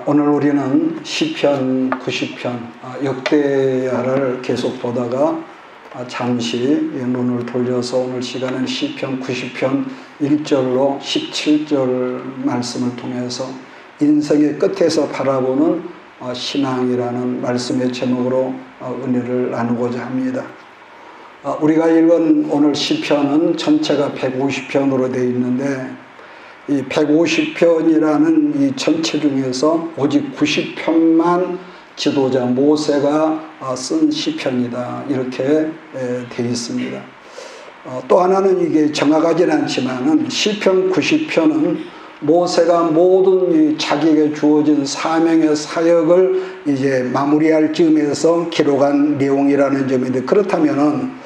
오늘 우리는 시편 90편 역대야를 계속 보다가 잠시 눈을 돌려서 오늘 시간은 시편 90편 1절로 17절 말씀을 통해서 인생의 끝에서 바라보는 신앙이라는 말씀의 제목으로 은혜를 나누고자 합니다. 우리가 읽은 오늘 시편은 전체가 150편으로 되어 있는데 이 150편이라는 이 전체 중에서 오직 90편만 지도자 모세가 쓴 시편이다, 이렇게 되어 있습니다. 또 하나는 이게 정확하지는 않지만은 시편 90편은 모세가 모든 자기에게 주어진 사명의 사역을 이제 마무리할 즈음에서 기록한 내용이라는 점인데, 그렇다면은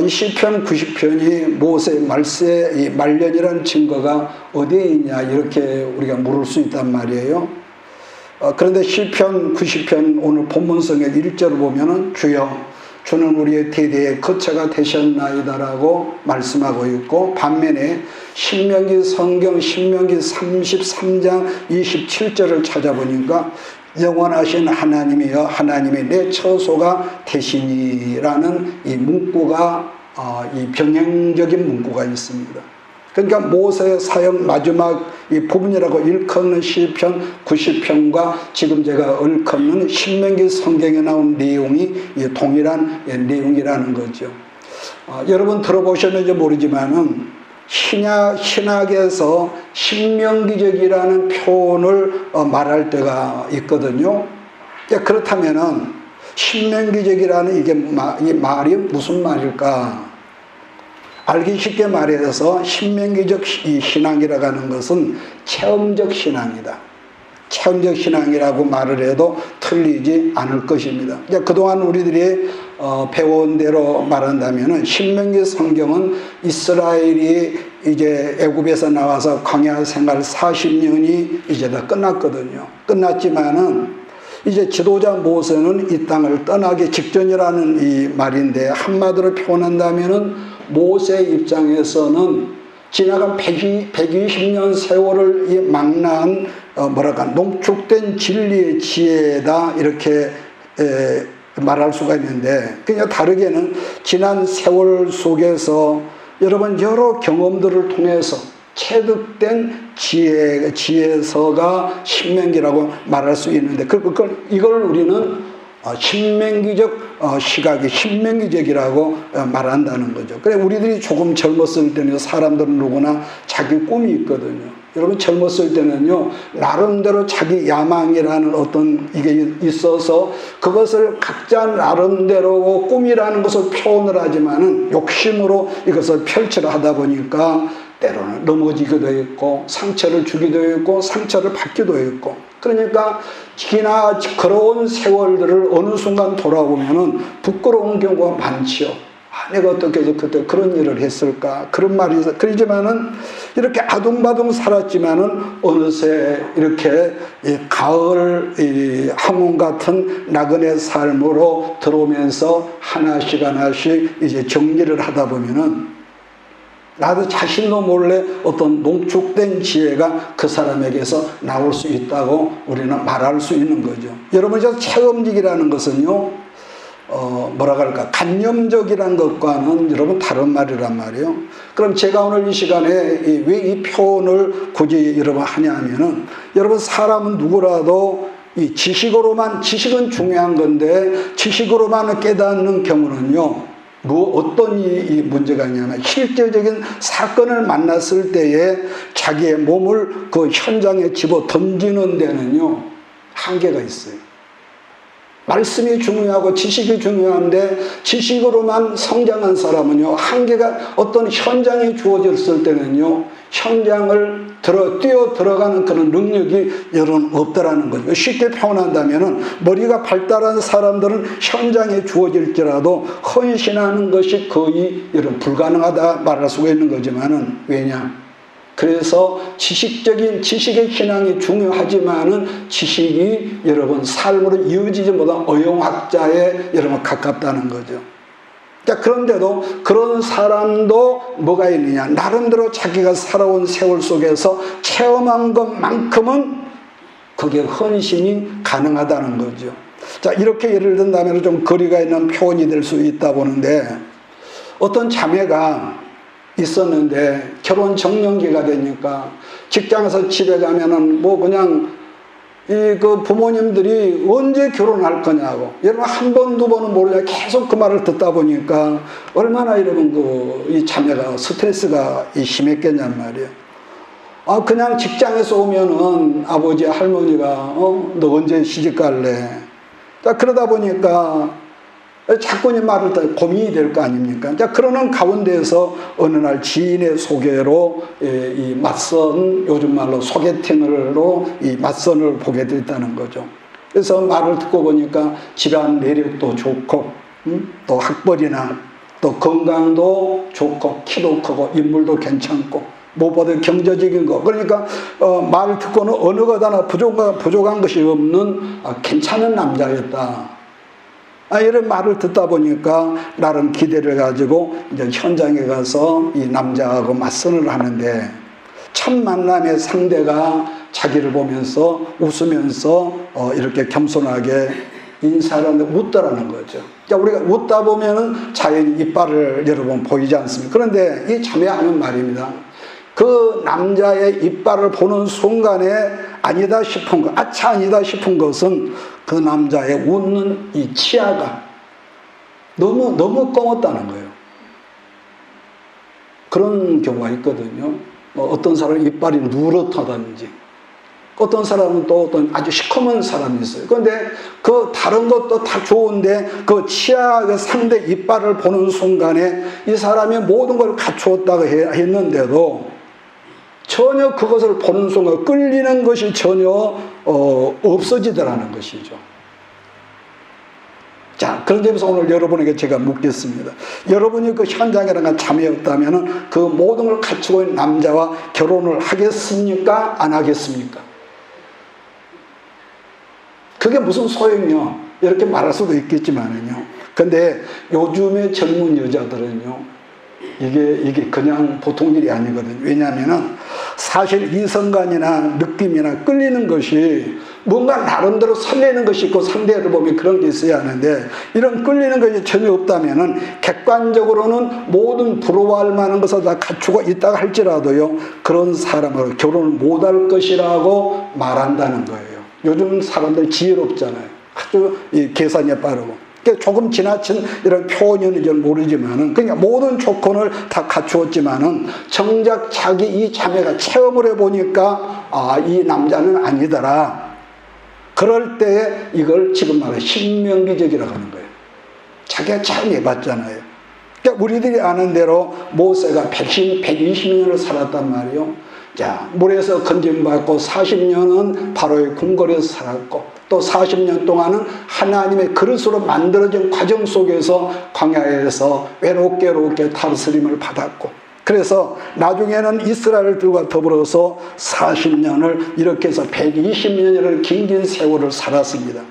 이 시편 90편이 모세의 말세의 말년이라는 증거가 어디에 있냐, 이렇게 우리가 물을 수 있단 말이에요. 그런데 시편 90편 오늘 본문성의 1절을 보면은 주여 주는 우리의 대대의 거처가 되셨나이다라고 말씀하고 있고, 반면에 신명기 성경 신명기 33장 27절을 찾아보니까 영원하신 하나님이여 하나님이 내 처소가 되시니라는 이 문구가 이 병행적인 문구가 있습니다. 그러니까 모세의 사역 마지막 이 부분이라고 일컫는 시편 90편과 지금 제가 일컫는 신명기 성경에 나온 내용이 동일한 내용이라는 거죠. 여러분 들어보셨는지 모르지만은 신학에서 신명기적이라는 표현을 말할 때가 있거든요. 그렇다면은 신명기적이라는 이 말이 무슨 말일까? 알기 쉽게 말해서 신명기적 신앙이라고 하는 것은 체험적 신앙이다. 체험적 신앙이라고 말을 해도 틀리지 않을 것입니다. 그동안 우리들이 배운 대로 말한다면 신명기 성경은 이스라엘이 이제 애굽에서 나와서 광야 생활 40년이 이제 다 끝났거든요. 끝났지만은 이제 지도자 모세는 이 땅을 떠나기 직전이라는 이 말인데, 한마디로 표현한다면은 모세 입장에서는 지나간 120년 세월을 망라한 농축된 진리의 지혜다, 이렇게 말할 수가 있는데, 그냥 다르게는 지난 세월 속에서 여러분 여러 경험들을 통해서 체득된 지혜서가 신명기라고 말할 수 있는데, 이걸 우리는 신명기적 시각이 신명기적이라고 말한다는 거죠. 그래, 우리들이 조금 젊었을 때는 사람들은 누구나 자기 꿈이 있거든요. 여러분 젊었을 때는요, 나름대로 자기 야망이라는 어떤 이게 있어서 그것을 각자 나름대로 꿈이라는 것을 표현을 하지만은 욕심으로 이것을 펼치려 하다 보니까 때로는 넘어지기도 했고 상처를 주기도 했고 상처를 받기도 했고, 그러니까 걸어온 세월들을 어느 순간 돌아보면은 부끄러운 경우가 많지요. 내가 어떻게 해서 그때 그런 일을 했을까, 그런 말이 있어. 그러지만은 이렇게 아둥바둥 살았지만은 어느새 이렇게 가을 항원 같은 나그네 삶으로 들어오면서 하나씩 하나씩 이제 정리를 하다 보면은 나도 자신도 몰래 어떤 농축된 지혜가 그 사람에게서 나올 수 있다고 우리는 말할 수 있는 거죠. 여러분, 저 체험직이라는 것은요, 뭐라 그럴까, 간념적이라는 것과는 여러분 다른 말이란 말이에요. 그럼 제가 오늘 이 시간에 왜 이 표현을 굳이 여러분 하냐면은, 여러분 사람은 누구라도 이 지식은 중요한 건데, 지식으로만 깨닫는 경우는요, 어떤 이 문제가 있냐면, 실제적인 사건을 만났을 때에 자기의 몸을 그 현장에 집어 던지는 데는요, 한계가 있어요. 말씀이 중요하고 지식이 중요한데, 지식으로만 성장한 사람은요, 한계가 어떤 현장이 주어졌을 때는요, 현장을 뛰어 들어가는 그런 능력이 여러분 없다라는 거죠. 쉽게 표현한다면은, 머리가 발달한 사람들은 현장에 주어질지라도 헌신하는 것이 거의 여러분 불가능하다 말할 수가 있는 거지만은, 왜냐? 그래서 지식의 신앙이 중요하지만은 지식이 여러분 삶으로 이어지지 못한 어용학자에 여러분 가깝다는 거죠. 그런데도 그런 사람도 뭐가 있느냐, 나름대로 자기가 살아온 세월 속에서 체험한 것만큼은 그게 헌신이 가능하다는 거죠. 자, 이렇게 예를 든다면 좀 거리가 있는 표현이 될 수 있다 보는데, 어떤 자매가 있었는데 결혼 정년기가 되니까 직장에서 집에 가면은 뭐 그냥 그 부모님들이 언제 결혼할 거냐고, 여러분 한 번, 두 번은 모르냐 계속 그 말을 듣다 보니까 얼마나 여러분 이 자매가 스트레스가 심했겠냔 말이에요. 그냥 직장에서 오면은 아버지, 할머니가 너 언제 시집 갈래? 자, 그러다 보니까 자꾸 이 말을 듣다 고민이 될 거 아닙니까? 자, 그러는 가운데에서 어느 날 지인의 소개로 이 맞선, 요즘 말로 소개팅으로 이 맞선을 보게 됐다는 거죠. 그래서 말을 듣고 보니까 집안 내력도 좋고, 또 학벌이나 또 건강도 좋고, 키도 크고, 인물도 괜찮고, 무엇보다 경제적인 거. 그러니까 말을 듣고는 어느 것 하나 부족한 것이 없는 괜찮은 남자였다. 이런 말을 듣다 보니까 나름 기대를 가지고 이제 현장에 가서 이 남자하고 맞선을 하는데, 첫 만남의 상대가 자기를 보면서 웃으면서 이렇게 겸손하게 인사를 하는데 웃더라는 거죠. 우리가 웃다 보면은 자연히 이빨을 여러분 보이지 않습니까? 그런데 이 자매하는 말입니다. 그 남자의 이빨을 보는 순간에 아니다 싶은 것, 아차 아니다 싶은 것은 그 남자의 웃는 이 치아가 너무 검었다는 거예요. 그런 경우가 있거든요. 어떤 사람은 이빨이 누렇다든지, 어떤 사람은 또 어떤 아주 시커먼 사람이 있어요. 그런데 그 다른 것도 다 좋은데 그 치아, 그 상대 이빨을 보는 순간에 이 사람이 모든 걸 갖추었다고 했는데도 전혀 그것을 보는 순간 끌리는 것이 전혀 없어지더라는 것이죠. 자, 그런 점에서 오늘 여러분에게 제가 묻겠습니다. 여러분이 그 현장이라는 자매였다면 그 모든 걸 갖추고 있는 남자와 결혼을 하겠습니까? 안 하겠습니까? 그게 무슨 소용이요? 이렇게 말할 수도 있겠지만은요. 근데 요즘의 젊은 여자들은요, 이게 그냥 보통 일이 아니거든요. 왜냐하면은 사실 이성관이나 느낌이나 끌리는 것이 뭔가 나름대로 설레는 것이 있고 상대를 보면 그런 게 있어야 하는데, 이런 끌리는 것이 전혀 없다면은 객관적으로는 모든 부러워할 만한 것을 다 갖추고 있다가 할지라도요, 그런 사람으로 결혼을 못할 것이라고 말한다는 거예요. 요즘 사람들 지혜롭잖아요. 아주 계산이 빠르고. 조금 지나친 이런 표현인지 모르지만은, 그러니까 모든 조건을 다 갖추었지만은 정작 자기 이 자매가 체험을 해보니까 이 남자는 아니더라. 그럴 때 이걸 지금 말해 신명기적이라고 하는 거예요. 자기가 잘 해봤잖아요. 그러니까 우리들이 아는 대로 모세가 120년을 살았단 말이에요. 자, 물에서 건짐받고 40년은 바로의 궁궐에서 살았고, 또 40년 동안은 하나님의 그릇으로 만들어진 과정 속에서 광야에서 외롭게 다스림을 받았고, 그래서 나중에는 이스라엘들과 더불어서 40년을 이렇게 해서 120년이라는 긴 세월을 살았습니다.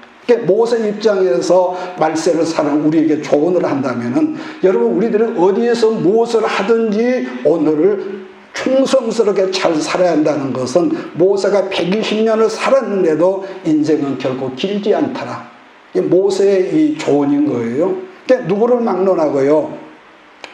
모세 입장에서 말세를 사는 우리에게 조언을 한다면은, 여러분 우리들은 어디에서 무엇을 하든지 오늘을 충성스럽게 잘 살아야 한다는 것은, 모세가 120년을 살았는데도 인생은 결코 길지 않더라. 이게 모세의 이 조언인 거예요. 그러니까 누구를 막론하고요.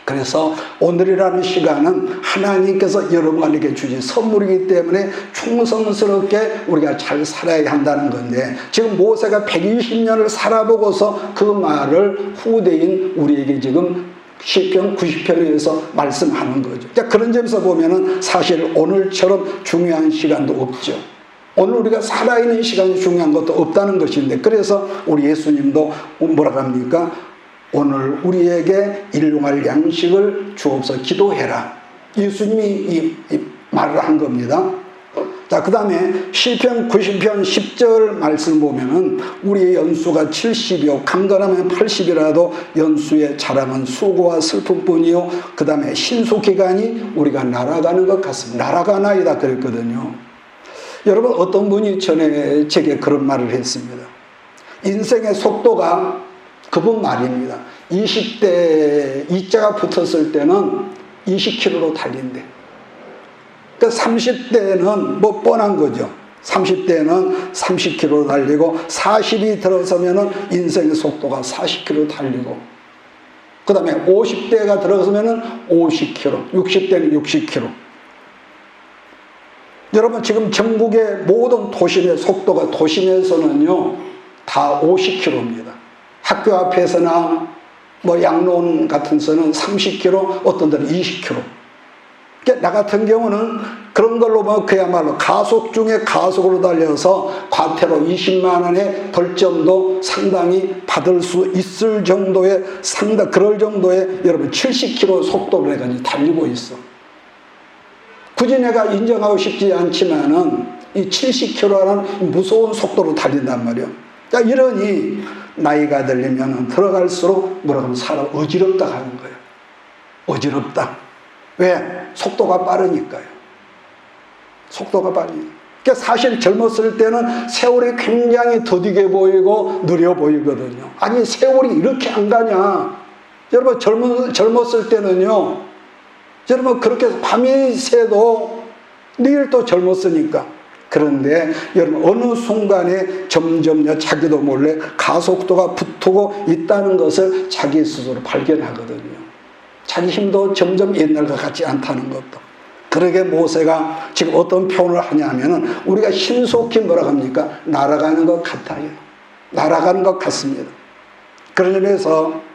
그래서 오늘이라는 시간은 하나님께서 여러분에게 주신 선물이기 때문에 충성스럽게 우리가 잘 살아야 한다는 건데, 지금 모세가 120년을 살아보고서 그 말을 후대인 우리에게 지금 시편 90편에서 말씀하는 거죠. 그런 점에서 보면은 사실 오늘처럼 중요한 시간도 없죠. 오늘 우리가 살아있는 시간이 중요한 것도 없다는 것인데, 그래서 우리 예수님도 뭐라고 합니까? 오늘 우리에게 일용할 양식을 주옵소서 기도해라. 예수님이 이 말을 한 겁니다. 자, 그 다음에 시편 90편 10절 말씀 보면은 우리의 연수가 70이요 강건하면 80이라도 연수의 자랑은 수고와 슬픔뿐이요 그 다음에 신속기간이 우리가 날아가는 것 같습니다. 날아가나이다 그랬거든요. 여러분, 어떤 분이 전에 제게 그런 말을 했습니다. 인생의 속도가 그분 말입니다. 20대 이자가 붙었을 때는 20km로 달린대. 그러니까 30대는 뭐 뻔한 거죠. 30대는 30km 달리고 40이 들어서면은 인생의 속도가 40km 달리고 그 다음에 50대가 들어서면은 50km, 60대는 60km. 여러분 지금 전국의 모든 도심의 속도가 도심에서는요 다 50km입니다. 학교 앞에서나 뭐 양로원 같은 데서는 30km, 어떤 데는 20km. 그러니까 나 같은 경우는 그런 걸로 보면 그야말로 가속 중에 가속으로 달려서 과태료 20만 원의 벌점도 상당히 받을 수 있을 정도의 그럴 정도의 여러분 70km 속도로 내가 달리고 있어. 굳이 내가 인정하고 싶지 않지만은 이 70km라는 무서운 속도로 달린단 말이에요. 자, 이러니 나이가 들리면 들어갈수록 뭐라고 하면 사람 어지럽다 하는 거예요. 어지럽다. 왜? 속도가 빠르니까요. 속도가 빠르니까. 그러니까 사실 젊었을 때는 세월이 굉장히 더디게 보이고 느려 보이거든요. 아니 세월이 이렇게 안 가냐. 여러분 젊었을 때는요. 여러분 그렇게 밤이 새도 내일 또 젊었으니까. 그런데 여러분 어느 순간에 점점 자기도 몰래 가속도가 붙고 있다는 것을 자기 스스로 발견하거든요. 자기 힘도 점점 옛날과 같지 않다는 것도. 그러게 모세가 지금 어떤 표현을 하냐면은 우리가 신속히 뭐라고 합니까? 날아가는 것 같아요. 날아가는 것 같습니다. 그런 의미에서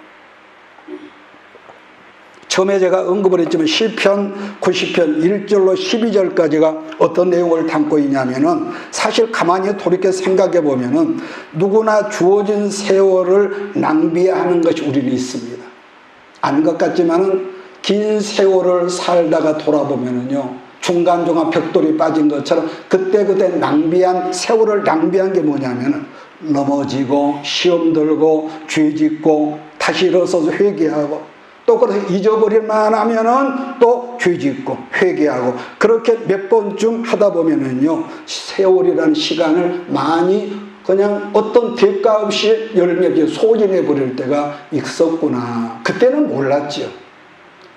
처음에 제가 언급을 했지만 시편 90편 1절로 12절까지가 어떤 내용을 담고 있냐면은 사실 가만히 돌이켜 생각해 보면은 누구나 주어진 세월을 낭비하는 것이 우리는 있습니다. 아닌 것 같지만은 긴 세월을 살다가 돌아보면은요 중간중간 벽돌이 빠진 것처럼 그때그때 낭비한 세월을 낭비한 게 뭐냐면은 넘어지고 시험 들고 죄 짓고 다시 일어서서 회개하고 또 그래서 잊어버릴만 하면은 또 죄 짓고 회개하고 그렇게 몇 번쯤 하다 보면은요 세월이라는 시간을 많이 그냥 어떤 대가 없이 열매에 소진해 버릴 때가 있었구나. 그때는 몰랐죠.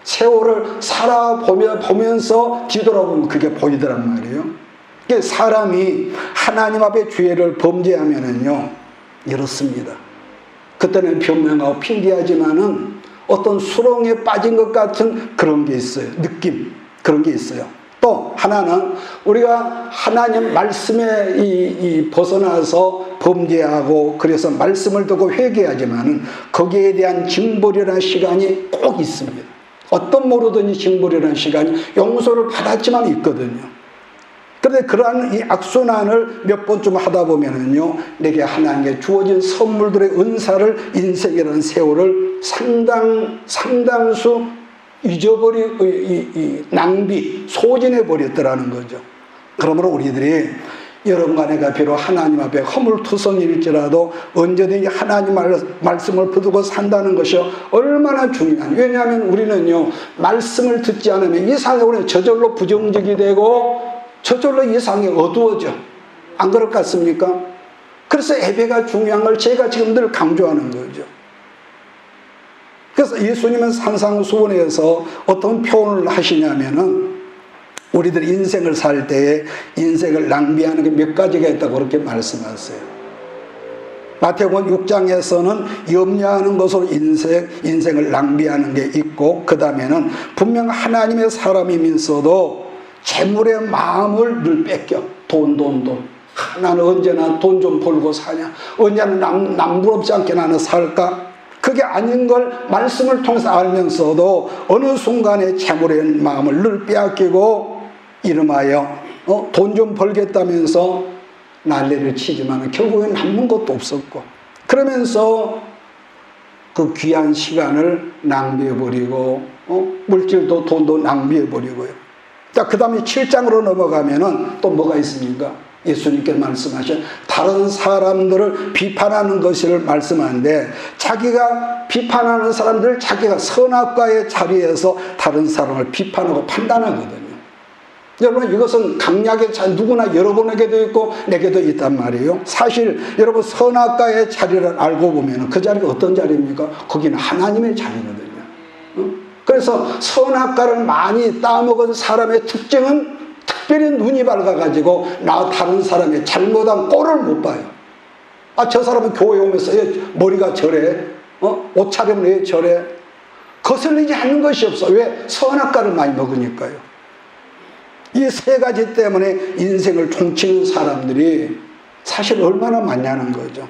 세월을 살아보면서 뒤돌아보면 그게 보이더란 말이에요. 그러니까 사람이 하나님 앞에 죄를 범죄하면은요 이렇습니다. 그때는 변명하고 핑계하지만은 어떤 수렁에 빠진 것 같은 그런 게 있어요. 느낌 그런 게 있어요. 또 하나는 우리가 하나님 말씀에 벗어나서 범죄하고 그래서 말씀을 듣고 회개하지만은 거기에 대한 징벌이라는 시간이 꼭 있습니다. 어떤 모르든지 징벌이라는 시간이 용서를 받았지만 있거든요. 그런데 그러한 이 악순환을 몇 번쯤 하다 보면은요 내게 하나님께 주어진 선물들의 은사를 인생이라는 세월을 상당수 낭비, 소진해 버렸더라는 거죠. 그러므로 우리들이 여러분과 내가 비록 하나님 앞에 허물투성일지라도 언제든지 하나님 말씀을 붙들고 산다는 것이 얼마나 중요한. 왜냐하면 우리는요 말씀을 듣지 않으면 이상하게 우리는 저절로 부정적이 되고 저절로 이상하게 어두워져. 안 그럴 것 같습니까? 그래서 예배가 중요한 걸 제가 지금 늘 강조하는 거죠. 그래서 예수님은 산상수훈에서 어떤 표현을 하시냐면은 우리들 인생을 살 때에 인생을 낭비하는 게 몇 가지가 있다고 그렇게 말씀하세요. 마태복음 6장에서는 염려하는 것으로 인생을 낭비하는 게 있고 그 다음에는 분명 하나님의 사람이면서도 재물의 마음을 늘 뺏겨. 돈. 나는 언제나 돈 좀 벌고 사냐. 언제나 남부럽지 않게 나는 살까. 그게 아닌 걸 말씀을 통해서 알면서도 어느 순간에 재물의 마음을 늘 빼앗기고 이름하여 돈 좀 벌겠다면서 난리를 치지만 결국엔 남는 것도 없었고 그러면서 그 귀한 시간을 낭비해버리고 물질도 돈도 낭비해버리고요. 자, 그 다음에 7장으로 넘어가면은 또 뭐가 있습니까? 예수님께서 말씀하신 다른 사람들을 비판하는 것을 말씀하는데 자기가 비판하는 사람들 자기가 선악과의 자리에서 다른 사람을 비판하고 판단하거든요. 여러분 이것은 강약의 자리 누구나 여러분에게도 있고 내게도 있단 말이에요. 사실 여러분 선악과의 자리를 알고 보면 그 자리가 어떤 자리입니까? 거기는 하나님의 자리거든요. 그래서 선악과를 많이 따먹은 사람의 특징은 특별히 눈이 밝아가지고 나 다른 사람의 잘못한 꼴을 못 봐요. 저 사람은 교회 오면서 머리가 저래, 옷차림은 왜 저래? 거슬리지 않는 것이 없어. 왜? 선악과를 많이 먹으니까요. 이 세 가지 때문에 인생을 총치는 사람들이 사실 얼마나 많냐는 거죠.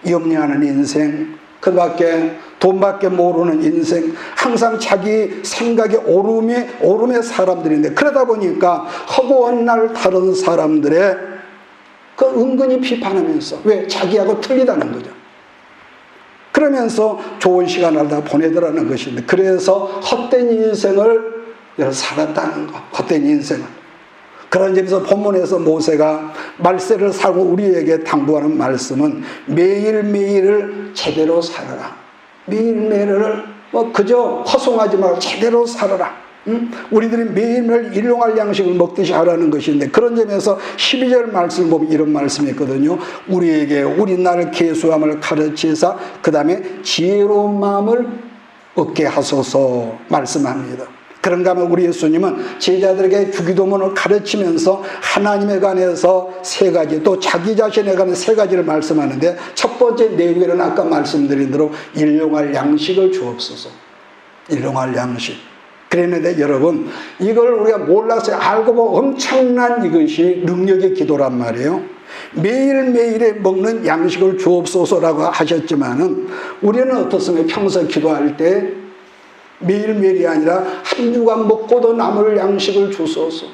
염려하는 인생, 그밖에 돈밖에 모르는 인생, 항상 자기 생각의 오름의 사람들인데, 그러다 보니까 허구한 날 다른 사람들의 그 은근히 비판하면서, 왜? 자기하고 틀리다는 거죠. 그러면서 좋은 시간을 다 보내더라는 것인데, 그래서 헛된 인생을 살았다는 거. 헛된 인생을. 그런 점에서 본문에서 모세가 말세를 살고 우리에게 당부하는 말씀은 매일매일을 제대로 살아라. 매일매일을 그저 허송하지 말고 제대로 살아라. 우리들이 매일매일 일용할 양식을 먹듯이 하라는 것인데, 그런 점에서 12절 말씀을 보면 이런 말씀이 있거든요. 우리에게 우리 나를 계수함을 가르치사 그 다음에 지혜로운 마음을 얻게 하소서 말씀합니다. 그런가 하면 우리 예수님은 제자들에게 주기도문을 가르치면서 하나님에 관해서 세 가지, 또 자기 자신에 관해 세 가지를 말씀하는데, 첫 번째 내용에는 아까 말씀드린 대로 일용할 양식을 주옵소서. 일용할 양식. 그랬는데 여러분, 이걸 우리가 몰라서 알고 보면 엄청난 이것이 능력의 기도란 말이에요. 매일매일에 먹는 양식을 주옵소서라고 하셨지만은, 우리는 어떻습니까? 평소 기도할 때 매일매일이 아니라 한 주간 먹고도 남을 양식을 주소서.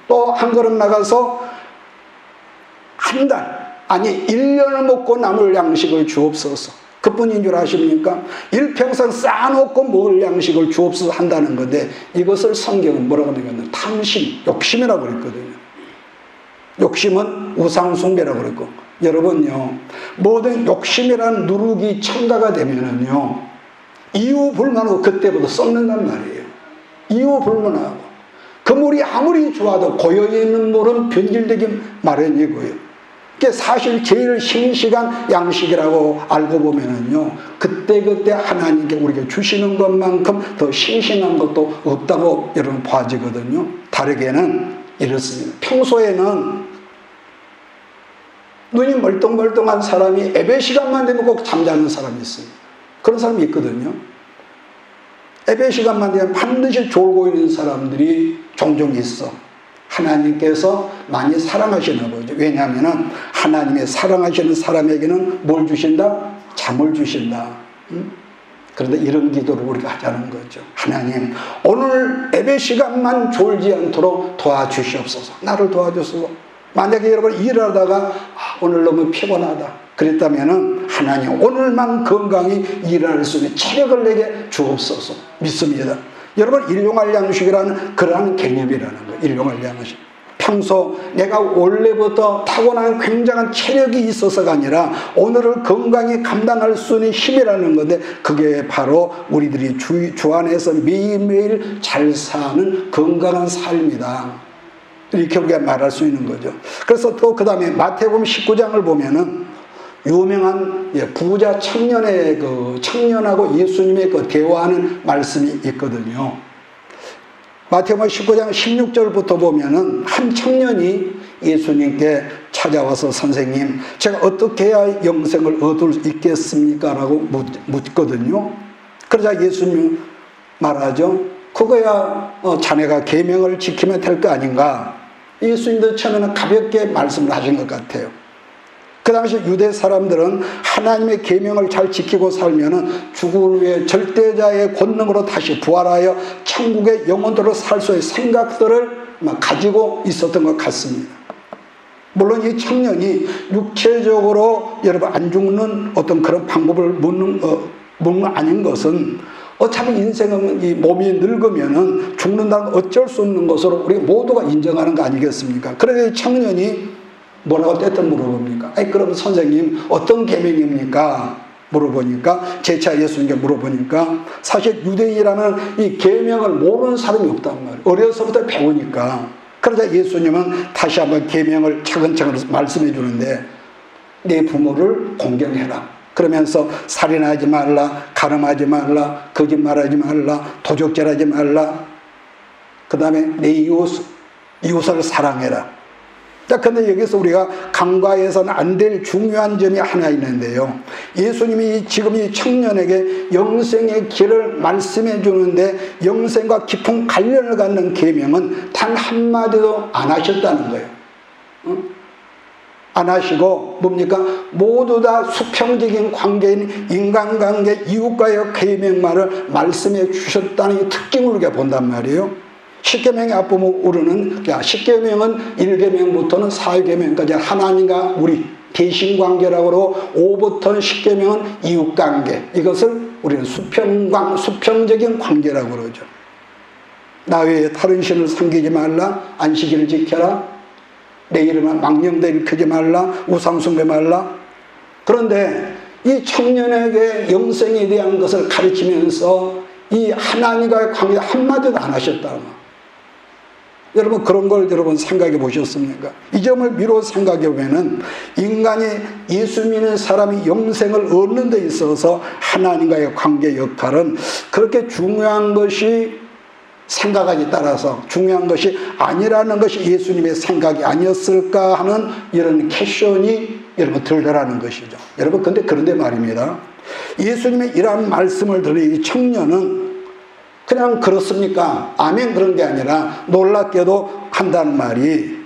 또 한 걸음 나가서 한 달, 아니 1년을 먹고 남을 양식을 주옵소서. 그뿐인 줄 아십니까? 일평생 쌓아놓고 먹을 양식을 주옵소서 한다는 건데, 이것을 성경은 뭐라고 하냐면 탐심, 욕심이라고 그랬거든요. 욕심은 우상숭배라고 그랬고, 여러분요, 모든 욕심이라는 누룩이 첨가가 되면은요, 이유 불문하고 그때부터 썩는단 말이에요. 이유 불문하고. 그 물이 아무리 좋아도 고여있는 물은 변질되기 마련이고요. 그게 사실 제일 싱싱한 양식이라고 알고 보면은요, 그때그때 하나님께 우리에게 주시는 것만큼 더 싱싱한 것도 없다고 여러분 봐지거든요. 다르게는 이렇습니다. 평소에는 눈이 멀뚱멀뚱한 사람이 예배 시간만 되면 꼭 잠자는 사람이 있어요. 그런 사람이 있거든요. 예배 시간만 되면 반드시 졸고 있는 사람들이 종종 있어. 하나님께서 많이 사랑하시나 보죠. 왜냐하면 하나님의 사랑하시는 사람에게는 뭘 주신다? 잠을 주신다. 그런데 이런 기도를 우리가 하자는 거죠. 하나님, 오늘 예배 시간만 졸지 않도록 도와주시옵소서. 나를 도와주소서. 만약에 여러분 일하다가 오늘 너무 피곤하다 그랬다면은, 하나님 오늘만 건강히 일할 수 있는 체력을 내게 주옵소서. 믿습니다. 여러분, 일용할 양식이라는 그러한 개념이라는 거예요. 일용할 양식. 평소 내가 원래부터 타고난 굉장한 체력이 있어서가 아니라 오늘을 건강히 감당할 수 있는 힘이라는 건데, 그게 바로 우리들이 주 안에서 매일매일 잘 사는 건강한 삶이다. 이렇게 우리가 말할 수 있는 거죠. 그래서 또 그 다음에 마태복음 19장을 보면은 유명한 부자 청년의 청년하고 예수님의 대화하는 말씀이 있거든요. 마태복음 19장 16절부터 보면은 한 청년이 예수님께 찾아와서, 선생님, 제가 어떻게 해야 영생을 얻을 수 있겠습니까? 라고 묻거든요. 그러자 예수님 말하죠. 그거야 자네가 계명을 지키면 될 거 아닌가? 예수님도 처음에는 가볍게 말씀을 하신 것 같아요. 그 당시 유대 사람들은 하나님의 계명을 잘 지키고 살면은 죽을 후에 절대자의 권능으로 다시 부활하여 천국의 영혼들로 살 수 있는 생각들을 가지고 있었던 것 같습니다. 물론 이 청년이 육체적으로 여러분 안 죽는 어떤 그런 방법을 묻는 아닌 것은, 어차피 인생은 이 몸이 늙으면은 죽는다는 어쩔 수 없는 것으로 우리 모두가 인정하는 거 아니겠습니까? 그래서 이 청년이 뭐라고 떼뜻 물어봅니까? 그럼 선생님 어떤 계명입니까? 물어보니까, 재차 예수님께 물어보니까 사실 유대인이라는 이 계명을 모르는 사람이 없단 말이에요. 어려서부터 배우니까. 그러자 예수님은 다시 한번 계명을 차근차근 말씀해 주는데, 내 부모를 공경해라. 그러면서 살인하지 말라, 가늠하지 말라, 거짓말하지 말라, 도적질하지 말라, 그 다음에 내 이웃 이웃을 사랑해라. 자, 근데 여기서 우리가 간과해서는 안 될 중요한 점이 하나 있는데요. 예수님이 지금 이 청년에게 영생의 길을 말씀해 주는데 영생과 깊은 관련을 갖는 계명은 단 한마디도 안 하셨다는 거예요. 안 하시고 뭡니까? 모두 다 수평적인 관계인 인간관계 이웃과의 계명만을 말씀해 주셨다는 특징을 우리가 본단 말이에요. 십계명의 앞부분으로는 10계명은 1계명부터는 4계명까지 하나님과 우리 대신관계라고 그러고 5부터는 10계명은 이웃관계. 이것을 우리는 수평적인 관계라고 그러죠. 나 외에 다른 신을 섬기지 말라. 안식일을 지켜라. 내 이름은 망령되 일으키지 말라. 우상숭배 말라. 그런데 이 청년에게 영생에 대한 것을 가르치면서 이 하나님과의 관계 한마디도 안 하셨다. 여러분 그런 걸 여러분 생각해 보셨습니까? 이 점을 미루어 생각해 보면은 인간이 예수 믿는 사람이 영생을 얻는 데 있어서 하나님과의 관계 역할은 그렇게 중요한 것이 생각하기 따라서 중요한 것이 아니라는 것이 예수님의 생각이 아니었을까 하는 이런 퀘션이 여러분 들더라는 것이죠. 여러분 그런데 말입니다. 예수님의 이러한 말씀을 들은 이 청년은 그냥 그렇습니까? 아멘 그런 게 아니라 놀랍게도 한다는 말이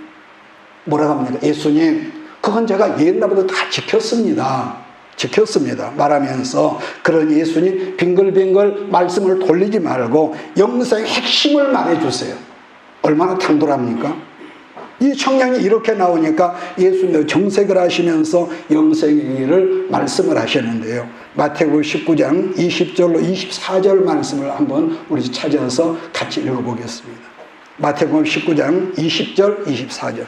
뭐라고 합니까? 예수님 그건 제가 옛날부터 다 지켰습니다 말하면서 그런 예수님 빙글빙글 말씀을 돌리지 말고 영생의 핵심을 말해주세요. 얼마나 당돌합니까? 이 청년이 이렇게 나오니까 예수님도 정색을 하시면서 영생의 길을 말씀을 하시는데요. 마태복음 19장 20절로 24절 말씀을 한번 우리 찾아서 같이 읽어보겠습니다. 마태복음 19장 20절 24절.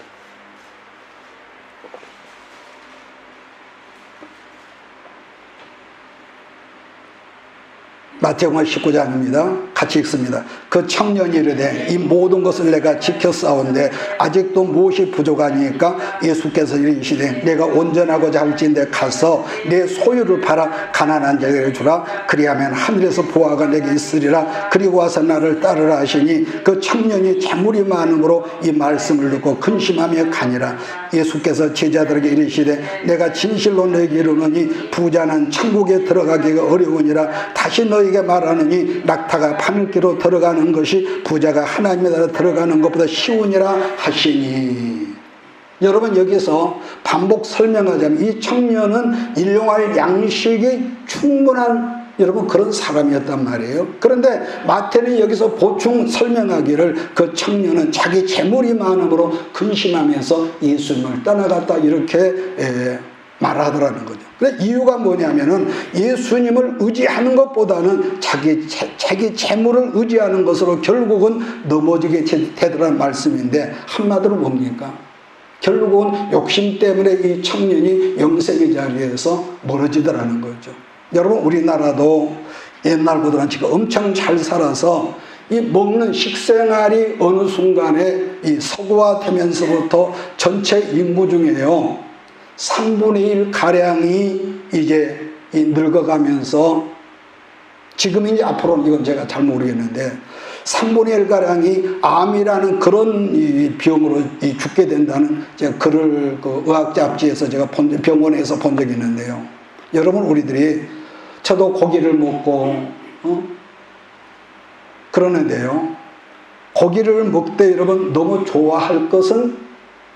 마태복음 19장입니다. 같이 읽습니다. 그 청년이 이르되 이 모든 것을 내가 지켰사온데 아직도 무엇이 부족하니까 예수께서 이르시되 내가 온전하고자 할진대 가서 내 소유를 팔아 가난한 자에게 주라. 그리하면 하늘에서 보화가 내게 있으리라. 그리고 와서 나를 따르라 하시니 그 청년이 재물이 많음으로 이 말씀을 듣고 근심하며 가니라. 예수께서 제자들에게 이르시되 내가 진실로 너희에게 이르노니 부자는 천국에 들어가기가 어려우니라. 다시 너희에게 말하느니 낙타가 바늘기로 들어가는 것이 부자가 하나님의 나라에 들어가는 것보다 쉬우니라 하시니. 여러분 여기서 반복 설명하자면 이 청년은 일용할 양식이 충분한 여러분 그런 사람이었단 말이에요. 그런데 마태는 여기서 보충 설명하기를 그 청년은 자기 재물이 많음으로 근심하면서 예수님을 떠나갔다 이렇게 말하더라는 거죠. 근데 이유가 뭐냐면은 예수님을 의지하는 것보다는 자기 재물을 의지하는 것으로 결국은 넘어지게 되더라는 말씀인데 한마디로 뭡니까? 결국은 욕심 때문에 이 청년이 영생의 자리에서 멀어지더라는 거죠. 여러분 우리나라도 옛날보다는 지금 엄청 잘 살아서 이 먹는 식생활이 어느 순간에 이 서구화되면서부터 전체 인구 중에요 3분의 1 가량이 이제 늙어가면서 지금 이제 앞으로는 이건 제가 잘 모르겠는데 3분의 1 가량이 암이라는 그런 이 병으로 죽게 된다는 제가 글을 그 의학 잡지에서 제가 병원에서 본 적이 있는데요. 여러분 우리들이 저도 고기를 먹고 그러는데요. 고기를 먹되 여러분 너무 좋아할 것은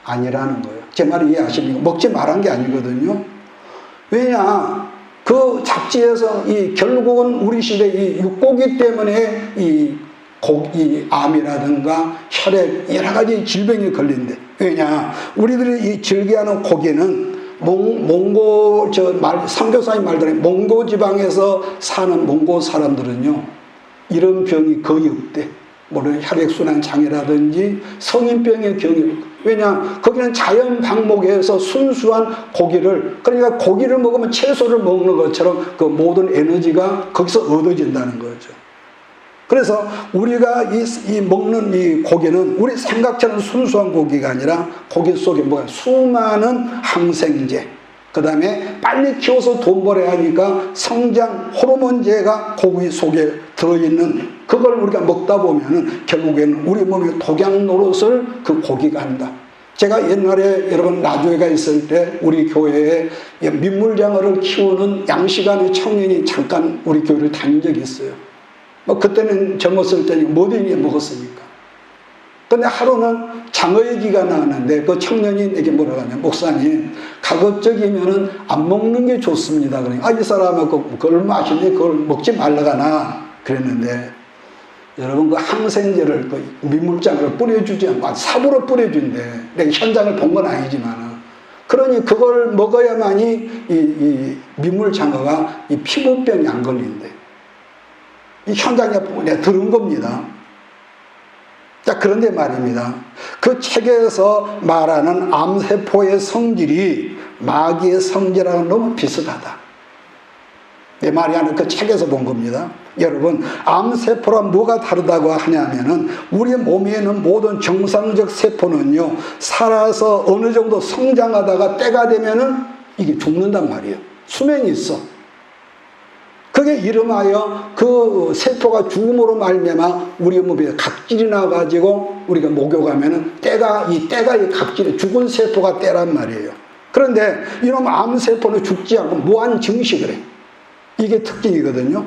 아니라는 거예요. 제 말을 이해하십니까? 먹지 말한 게 아니거든요. 왜냐? 그 잡지에서 결국은 우리 시대 이 육고기 때문에 이 암이라든가 혈액 여러 가지 질병이 걸린대. 왜냐? 우리들이 즐겨하는 고기는 선교사님 말대로 몽고 지방에서 사는 몽고 사람들은요 이런 병이 거의 없대. 물론 혈액순환 장애라든지 성인병의 경우. 왜냐? 거기는 자연 방목에서 순수한 고기를, 그러니까 고기를 먹으면 채소를 먹는 것처럼 그 모든 에너지가 거기서 얻어진다는 거죠. 그래서 우리가 먹는 이 고기는 우리 생각처럼 순수한 고기가 아니라 고기 속에 수많은 항생제, 그 다음에 빨리 키워서 돈 벌어야 하니까 성장 호르몬제가 고기 속에 들어있는 그걸 우리가 먹다 보면은 결국에는 우리 몸에 독약 노릇을 그 고기가 한다. 제가 옛날에 여러분 라조회가 있을 때 우리 교회에 민물장어를 키우는 양식안의 청년이 잠깐 우리 교회를 다닌 적이 있어요. 뭐 그때는 젊었을 때니 뭐든지 먹었으니까. 근데 하루는 장어 얘기가 나왔는데 그 청년이 내게 뭐라고 하냐, 목사님 가급적이면은 안 먹는 게 좋습니다. 그러니까 이 사람은 그걸 마시니 그걸 먹지 말라가나 그랬는데, 여러분 그 항생제를 그 민물장어를 뿌려주지 않고 삽으로 뿌려준대. 내가 현장을 본 건 아니지만, 그러니 그걸 먹어야만이 이 민물장어가 이 피부병이 안 걸린대. 이 현장에 내가 들은 겁니다. 자, 그런데 말입니다. 그 책에서 말하는 암세포의 성질이 마귀의 성질하고는 너무 비슷하다. 내 말이 아니라 그 책에서 본 겁니다. 여러분, 암세포랑 뭐가 다르다고 하냐면은 우리 몸에 있는 모든 정상적 세포는요, 살아서 어느 정도 성장하다가 때가 되면은 이게 죽는단 말이에요. 수명이 있어. 그게 이름하여 그 세포가 죽음으로 말미암아 우리 몸에 각질이 나가지고 우리가 목욕하면은 이 각질이 죽은 세포가 때란 말이에요. 그런데 이놈 암세포는 죽지 않고 무한 증식을 해. 이게 특징이거든요.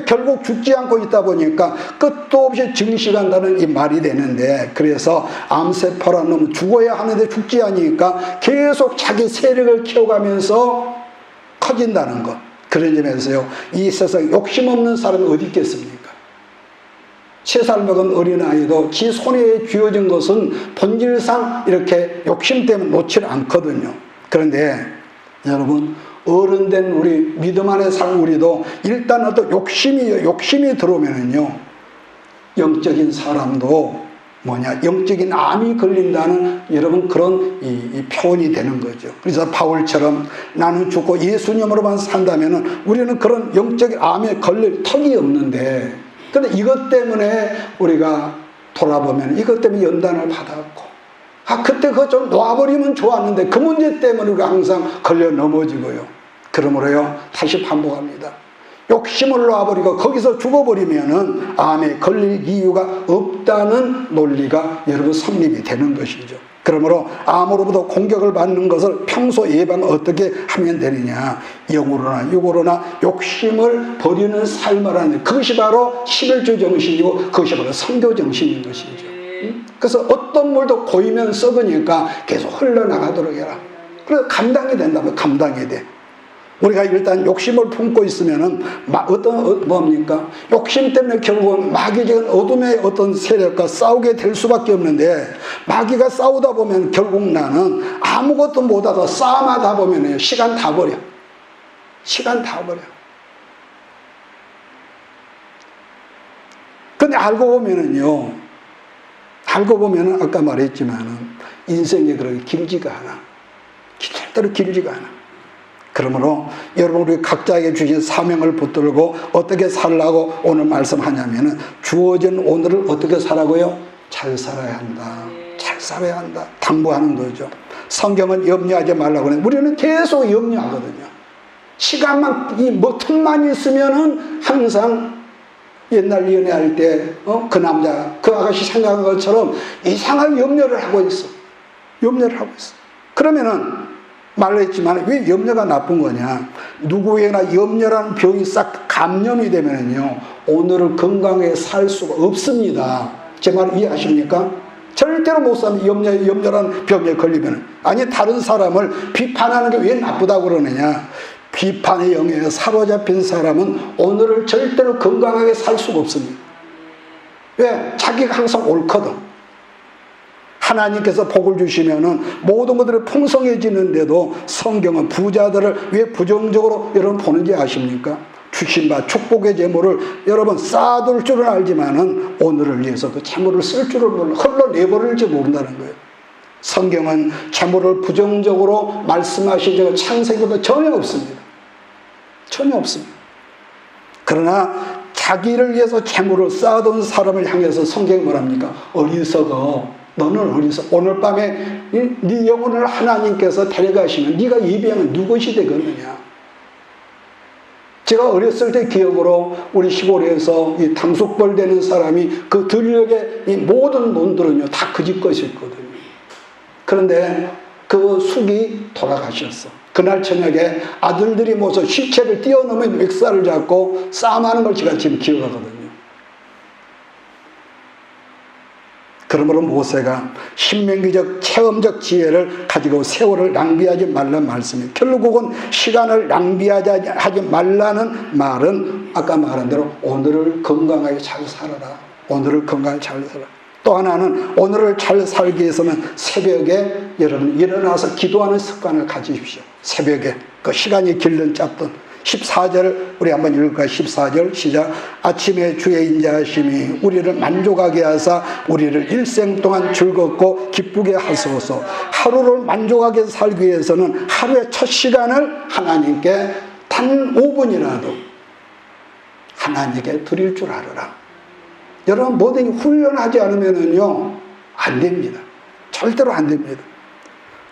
결국 죽지 않고 있다 보니까 끝도 없이 증식한다는 이 말이 되는데, 그래서 암세포라는 놈은 죽어야 하는데 죽지 않으니까 계속 자기 세력을 키워가면서 커진다는 것. 그런 점에서요, 이 세상에 욕심 없는 사람이 어디 있겠습니까? 3살 먹은 어린아이도 지 손에 쥐어진 것은 본질상 이렇게 욕심 때문에 놓질 않거든요. 그런데 여러분, 어른된 우리 믿음 안에 살 우리도 일단 어떤 욕심이 들어오면은요, 영적인 사람도 영적인 암이 걸린다는 여러분 그런 이 표현이 되는 거죠. 그래서 바울처럼 나는 죽고 예수님으로만 산다면은 우리는 그런 영적인 암에 걸릴 턱이 없는데, 그런데 이것 때문에 우리가 돌아보면 이것 때문에 연단을 받았고, 그때 그거 좀 놔버리면 좋았는데 그 문제 때문에 우리가 항상 걸려 넘어지고요. 그러므로요, 다시 반복합니다. 욕심을 놔버리고 거기서 죽어버리면은 암에 걸릴 이유가 없다는 논리가 여러분 성립이 되는 것이죠. 그러므로 암으로부터 공격을 받는 것을 평소 예방 어떻게 하면 되느냐, 영으로나 육으로나 욕심을 버리는 삶을 하는, 그것이 바로 11조 정신이고 그것이 바로 선교 정신인 것이죠. 그래서 어떤 물도 고이면 썩으니까 계속 흘러나가도록 해라. 그래서 감당이 된다면 감당이 돼. 우리가 일단 욕심을 품고 있으면은 뭡니까? 욕심 때문에 결국은 마귀적인 어둠의 어떤 세력과 싸우게 될 수밖에 없는데, 마귀가 싸우다 보면 결국 나는 아무것도 못하다 싸움하다 보면 시간 다 버려. 근데 알고 보면은 아까 말했지만은 인생이 그렇게 길지가 않아. 절대로 길지가 않아. 그러므로 여러분, 우리 각자에게 주신 사명을 붙들고 어떻게 살라고 오늘 말씀하냐면은, 주어진 오늘을 어떻게 살라고요? 잘 살아야 한다. 잘 살아야 한다. 당부하는 거죠. 성경은 염려하지 말라고 하는데 우리는 계속 염려하거든요. 시간만, 틈만 있으면은 항상 옛날 연애할 때, 그 남자, 그 아가씨 생각한 것처럼 이상한 염려를 하고 있어. 그러면은, 말로 했지만 왜 염려가 나쁜 거냐, 누구에게나 염려라는 병이 싹 감염이 되면요, 오늘을 건강하게 살 수가 없습니다. 제 말 이해하십니까? 절대로 못 사는 염려라는 병에 걸리면, 아니 다른 사람을 비판하는 게 왜 나쁘다고 그러느냐, 비판의 영에 사로잡힌 사람은 오늘을 절대로 건강하게 살 수가 없습니다. 왜? 자기가 항상 옳거든. 하나님께서 복을 주시면은 모든 것들이 풍성해지는데도 성경은 부자들을 왜 부정적으로 여러분 보는지 아십니까? 주신 바 축복의 재물을 여러분 쌓아둘 줄은 알지만은 오늘을 위해서 그 재물을 쓸 줄을 몰라, 흘러내버릴지 모른다는 거예요. 성경은 재물을 부정적으로 말씀하신 적은 창세기보다 전혀 없습니다. 그러나 자기를 위해서 재물을 쌓아둔 사람을 향해서 성경이 뭐랍니까? 어리석어. 너는 어디서 오늘 밤에 네 영혼을 하나님께서 데려가시면 네가 예비하면 누구시 되겠느냐. 제가 어렸을 때 기억으로 우리 시골에서 이 당숙벌 되는 사람이 그 들녘의 이 모든 논들은요 다 그 집 것이었거든요. 그런데 그 숙이 돌아가셨어. 그날 저녁에 아들들이 모여서 시체를 뛰어넘은 멱살을 잡고 싸움하는 걸 제가 지금 기억하거든요. 그러므로 모세가 신명기적 체험적 지혜를 가지고 세월을 낭비하지 말라는 말씀이에요. 결국은 시간을 낭비하지 말라는 말은 아까 말한 대로 오늘을 건강하게 잘 살아라. 오늘을 건강하게 잘 살아라. 또 하나는 오늘을 잘 살기 위해서는 새벽에 여러분 일어나서 기도하는 습관을 가지십시오. 새벽에 그 시간이 길든 짧든 14절 우리 한번 읽을까요? 14절 시작. 아침에 주의 인자하심이 우리를 만족하게 하사 우리를 일생 동안 즐겁고 기쁘게 하소서. 하루를 만족하게 살기 위해서는 하루의 첫 시간을 하나님께 단 5분이라도 하나님께 드릴 줄 알아라. 여러분 뭐든지 훈련하지 않으면요 안 됩니다. 절대로 안 됩니다.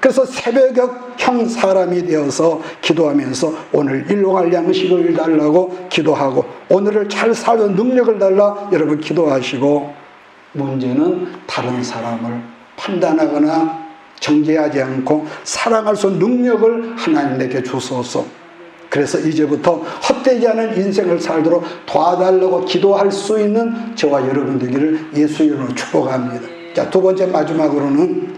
그래서 새벽형 사람이 되어서 기도하면서 오늘 일용할 양식을 달라고 기도하고 오늘을 잘 사는 능력을 달라 여러분 기도하시고, 문제는 다른 사람을 판단하거나 정죄하지 않고 사랑할 수 있는 능력을 하나님에게 주소서. 그래서 이제부터 헛되지 않은 인생을 살도록 도와달라고 기도할 수 있는 저와 여러분 되기를 예수 이름으로 축복합니다. 자, 두 번째 마지막으로는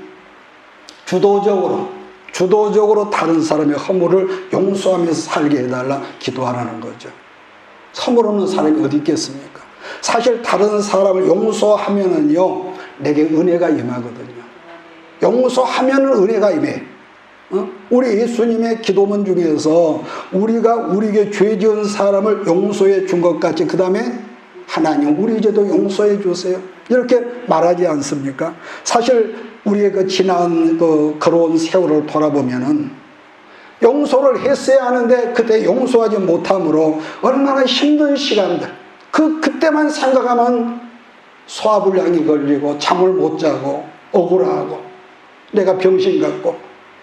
주도적으로 다른 사람의 허물을 용서하면서 살게 해달라 기도하라는 거죠. 허물 없는 사람이 어디 있겠습니까? 사실 다른 사람을 용서하면은요 내게 은혜가 임하거든요. 용서하면은 은혜가 임해. 우리 예수님의 기도문 중에서 우리가 우리에게 죄 지은 사람을 용서해 준 것 같이 그 다음에 하나님 우리 죄도 용서해 주세요 이렇게 말하지 않습니까? 사실 우리의 그 지난 그 걸어온 세월을 돌아보면은 용서를 했어야 하는데 그때 용서하지 못함으로 얼마나 힘든 시간들, 그때만 생각하면 소화불량이 걸리고 잠을 못 자고 억울하고 내가 병신 같고